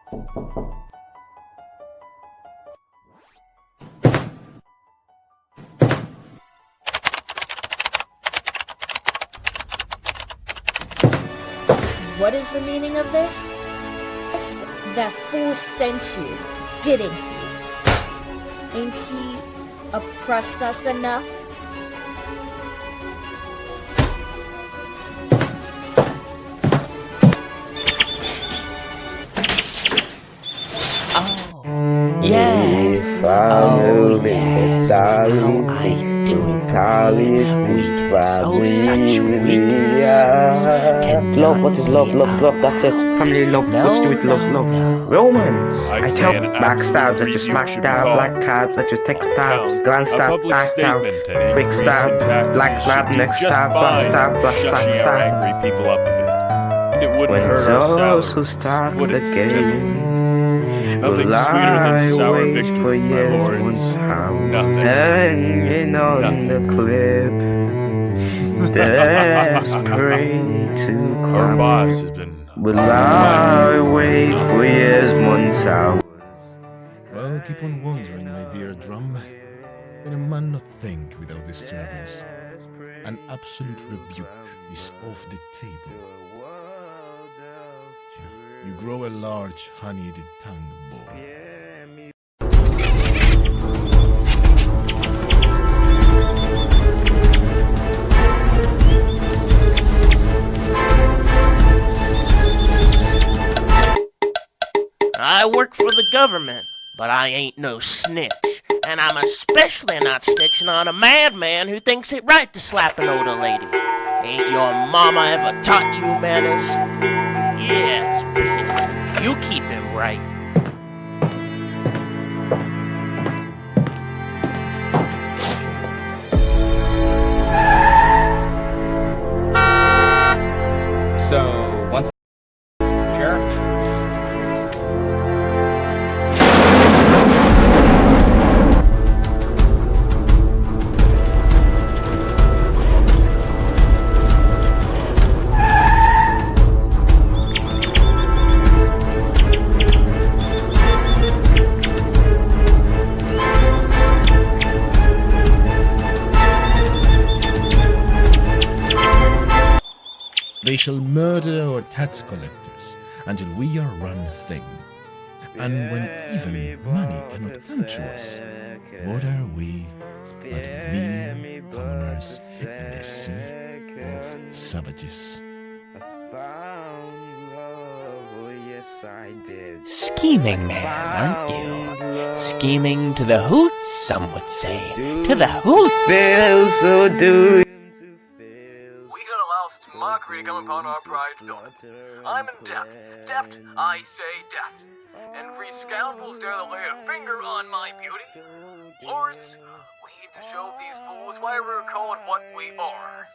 What is the meaning of this? That fool sent you, didn't he? Ain't he oppressed us enough? Oh, yes. Oh, yes. How I do it. Weakness. Oh, such weakness. Love, what is love? Love, that's it. Family love, what's to do with love? Romance. I tell backstabs that you smack stab, black tabs that you text stab, glance stab, back stab, quick stab, black stab, next stab, black stab, black stab. Angry people up a bit. It wouldn't When hurt our those salary, who start would the it, game Nothing will sweeter than lie sour wait victory, for my years lords. Nothing. hanging on Nothing. the clip. Desperate to Our climb. boss has been Will lie wait for years, months, hours. Well, keep on wandering, my dear drum. Can a man not think without disturbance? An absolute rebuke is off the table. You grow a large, honeyed tongue, boy. I work for the government, but I ain't no snitch. And I'm especially not snitching on a madman who thinks it right to slap an older lady. Ain't your mama ever taught you manners? Yes, Pizzy, you keep him right. So, once... Sure. They shall murder our tax collectors until we are run thin. And when even money cannot come to us, what are we but mere commoners in the sea of savages? Scheming man, aren't you? Scheming to the hoots, some would say. To the hoots! So do We cannot allow such mockery to come upon our prized daughter. I'm in debt. Deft, I say deft. And free scoundrels dare to lay a finger on my beauty. Lords, we need to show these fools why we're called what we are.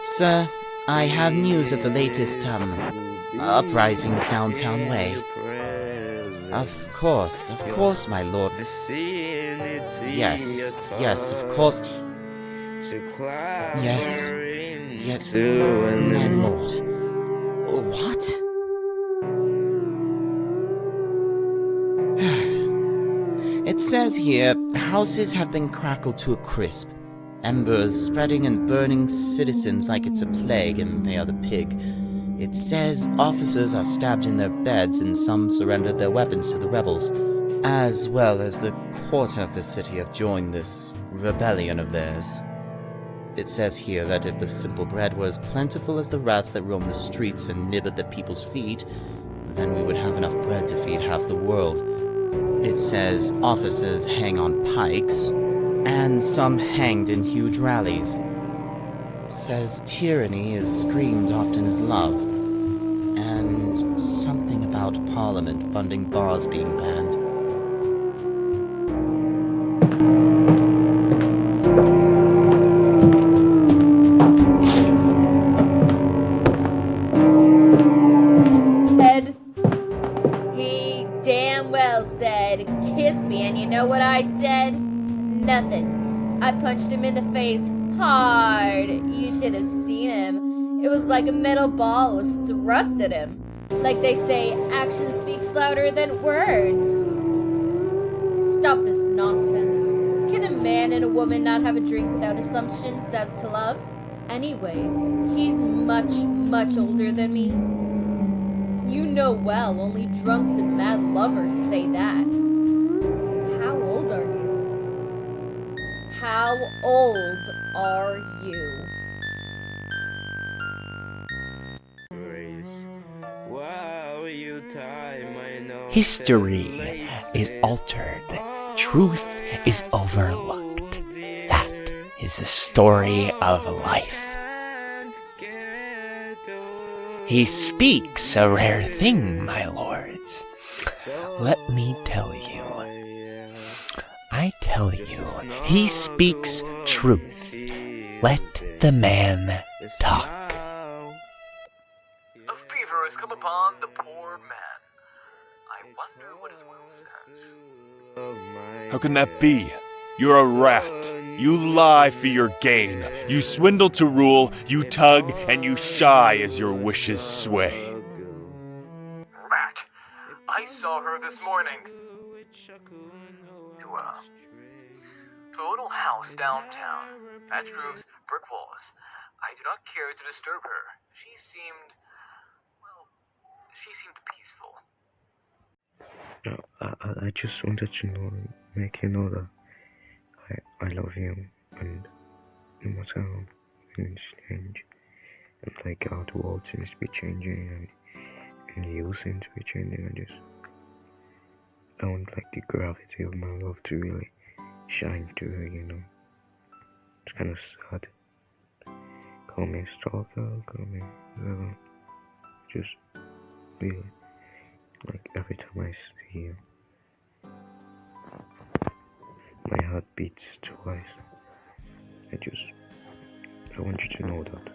Sir, I have news of the latest, uprisings downtown way. Of course, my lord. Yes, of course. Yes, my lord. What? It says here, houses have been crackled to a crisp. Embers spreading and burning citizens like it's a plague and they are the pig. It says officers are stabbed in their beds and some surrendered their weapons to the rebels, as well as the quarter of the city have joined this rebellion of theirs. It says here that if the simple bread were as plentiful as the rats that roam the streets and nib at the people's feet, then we would have enough bread to feed half the world. It says officers hang on pikes, and some hanged in huge rallies. It says tyranny is screamed often as love, and something about Parliament funding bars being banned. He damn well said, "Kiss me," and you know what I said? Nothing. I punched him in the face hard. You should have seen him. It was like a metal ball was thrust at him. Like they say, action speaks louder than words. Stop this nonsense. Can a man and a woman not have a drink without assumptions as to love? Anyways, he's much, much older than me. You know well, only drunks and mad lovers say that. How old are you? How old are you? History is altered. Truth is overlooked. That is the story of life. He speaks a rare thing, my lords. Let me tell you. I tell you, he speaks truth. Let the man talk. A fever has come upon the poor man. I wonder what his will says. How can that be? You're a rat. You lie for your gain. You swindle to rule, you tug, and you shy as your wishes sway. Rat. I saw her this morning. To a little house downtown. Thatched roofs, brick walls. I do not care to disturb her. She seemed peaceful. I just wanted to make you know that I love you, and no matter how things change, and like how the world seems to be changing, and you seem to be changing, I want like the gravity of my love to really shine through, you know. It's kind of sad. Call me a stalker, call me whatever. Just really, like every time I see you, my heart beats twice. I want you to know that.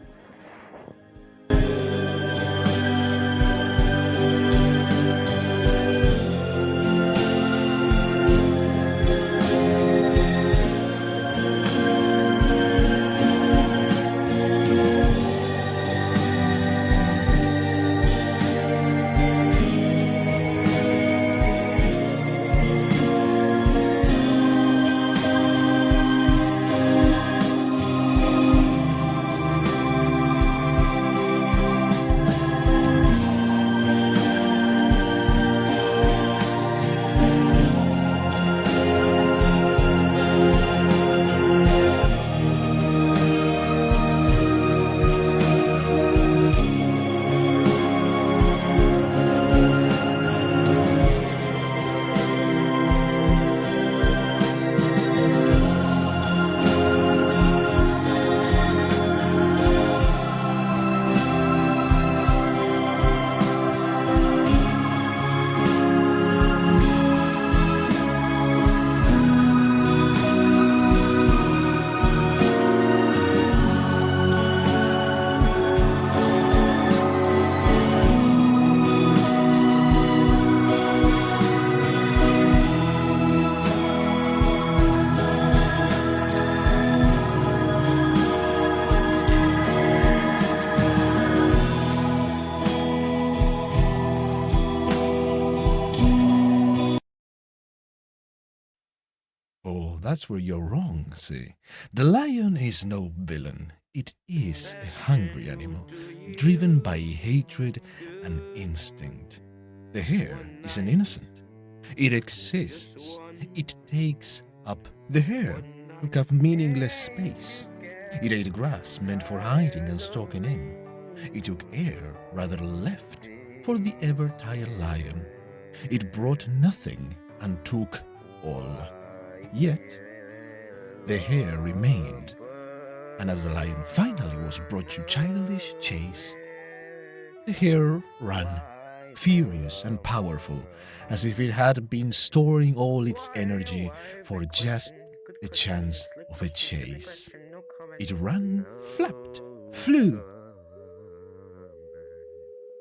Oh, that's where you're wrong, see. The lion is no villain. It is a hungry animal, driven by hatred and instinct. The hare is an innocent. It exists. It takes up the hare, took up meaningless space. It ate grass meant for hiding and stalking in. It took air, rather left, for the ever-tired lion. It brought nothing and took all. Yet, the hare remained, and as the lion finally was brought to childish chase, the hare ran, furious and powerful, as if it had been storing all its energy for just the chance of a chase. It ran, flapped, flew.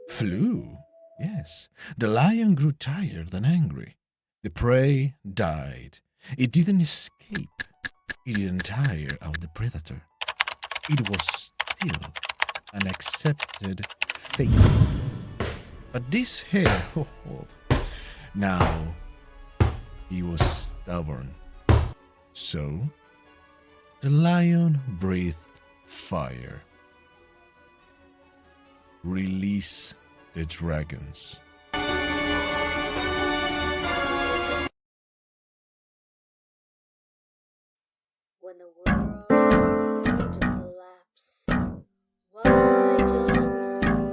Flew? Yes. The lion grew tired and angry. The prey died. It didn't escape. It didn't tire out the predator. It was still an accepted fate. But this here, now, he was stubborn. So, the lion breathed fire. Release the dragons. When the world is on the verge of collapse, why don't we see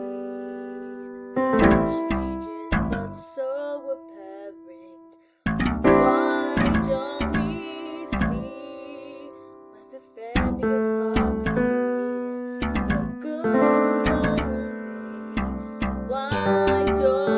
changes not so apparent? Why don't we see when defending hypocrisy so good on me? Why don't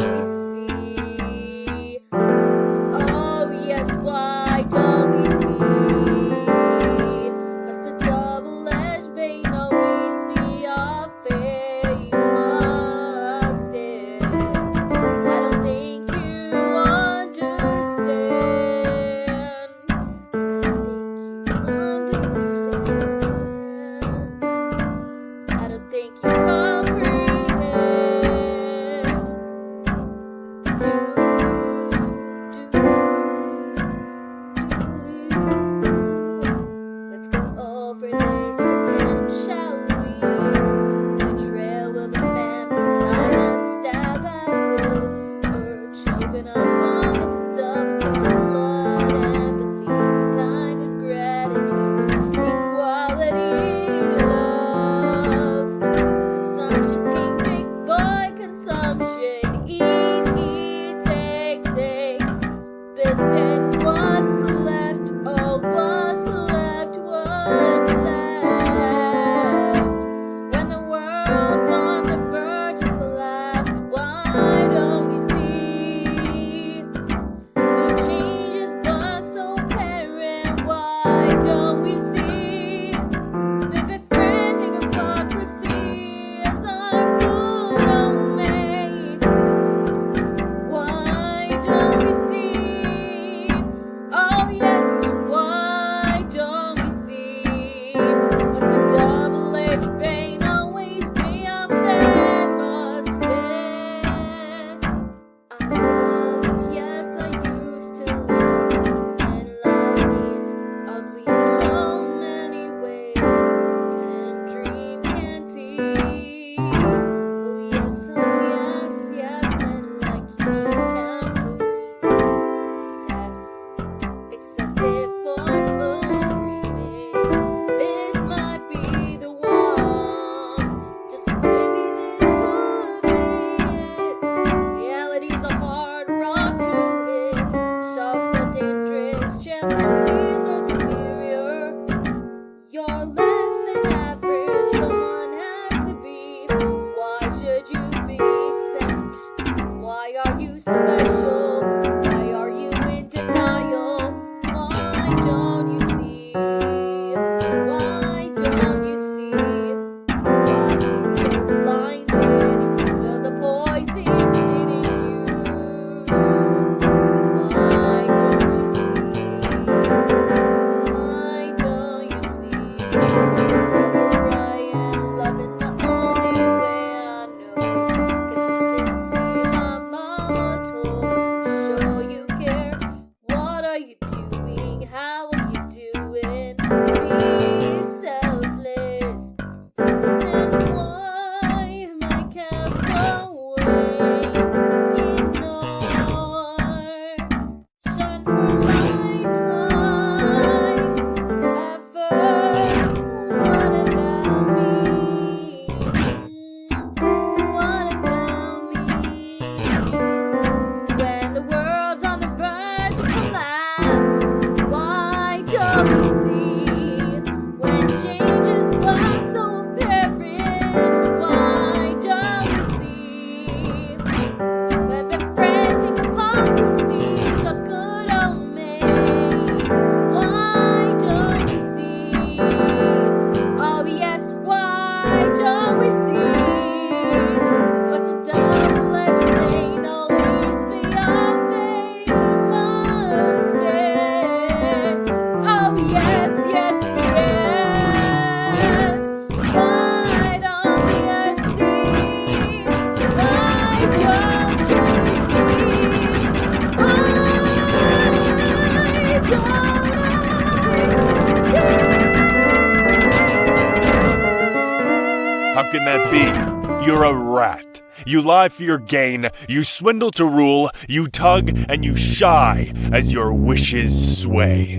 How can that be? You're a rat. You lie for your gain, you swindle to rule, you tug and you shy as your wishes sway.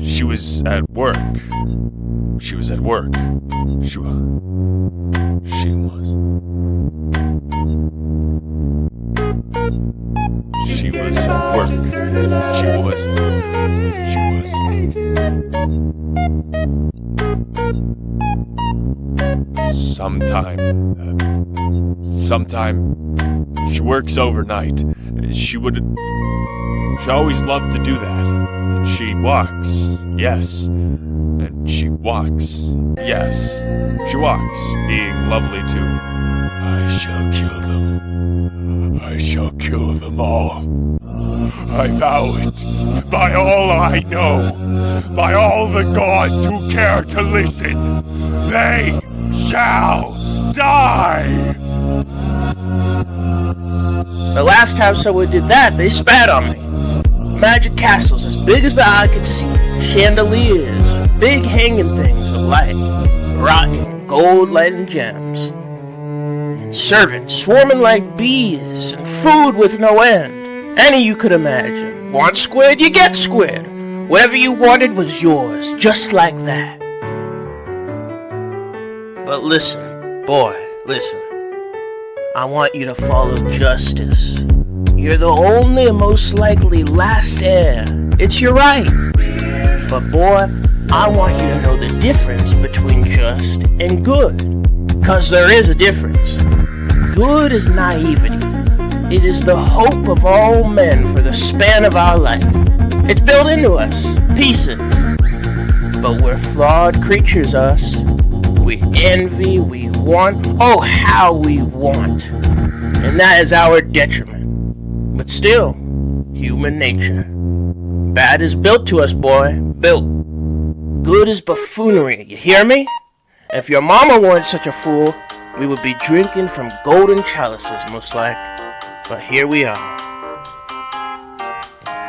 She was at work. She was at work. She was. She was at work. She was. Sometime she works overnight. She always loved to do that. And she walks, yes. And she walks, yes. She walks, being lovely too. I shall kill them. I shall kill them all. I vow it. By all I know. By all the gods who care to listen. They shall die! The last time someone did that, they spat on me. Magic castles as big as the eye could see, chandeliers, big hanging things with light, rotten gold lighting gems, and servants swarming like bees, and food with no end. Any you could imagine. Want squid? You get squid. Whatever you wanted was yours, just like that. But listen, boy, listen. I want you to follow justice. You're the only and most likely last heir. It's your right. But boy, I want you to know the difference between just and good. 'Cause there is a difference. Good is naivety. It is the hope of all men for the span of our life. It's built into us, pieces. But we're flawed creatures, us. We envy, we want, oh how we want. And that is our detriment. But still, human nature. Bad is built to us, boy, built. Good is buffoonery, you hear me? If your mama weren't such a fool, we would be drinking from golden chalices, most like. But here we are.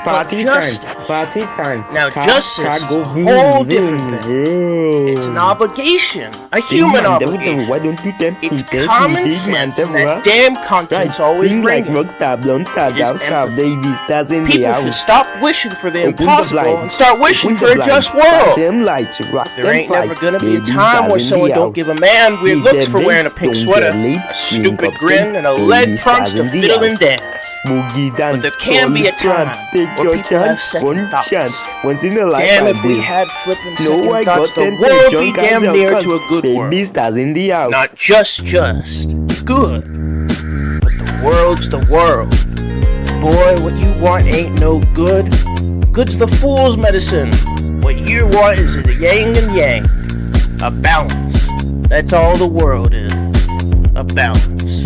Party time. Now justice is a whole different thing. It's an obligation, a human obligation. Why don't you tempt It's common sense and that damn conscience always ringing. People should stop wishing for the impossible and start wishing for a just world. There ain't never gonna be a time where someone don't give a man weird looks for wearing a pink sweater, a stupid grin, and a leg prompts to fiddle and dance. But there can be a time where people have second thoughts. Damn, if we had flipping second thoughts, the world be damn near to a good world. Not just good. But the world's the world. Boy, what you want ain't no good. Good's the fool's medicine. What you want is a yin and yang. A balance. That's all the world is. A balance.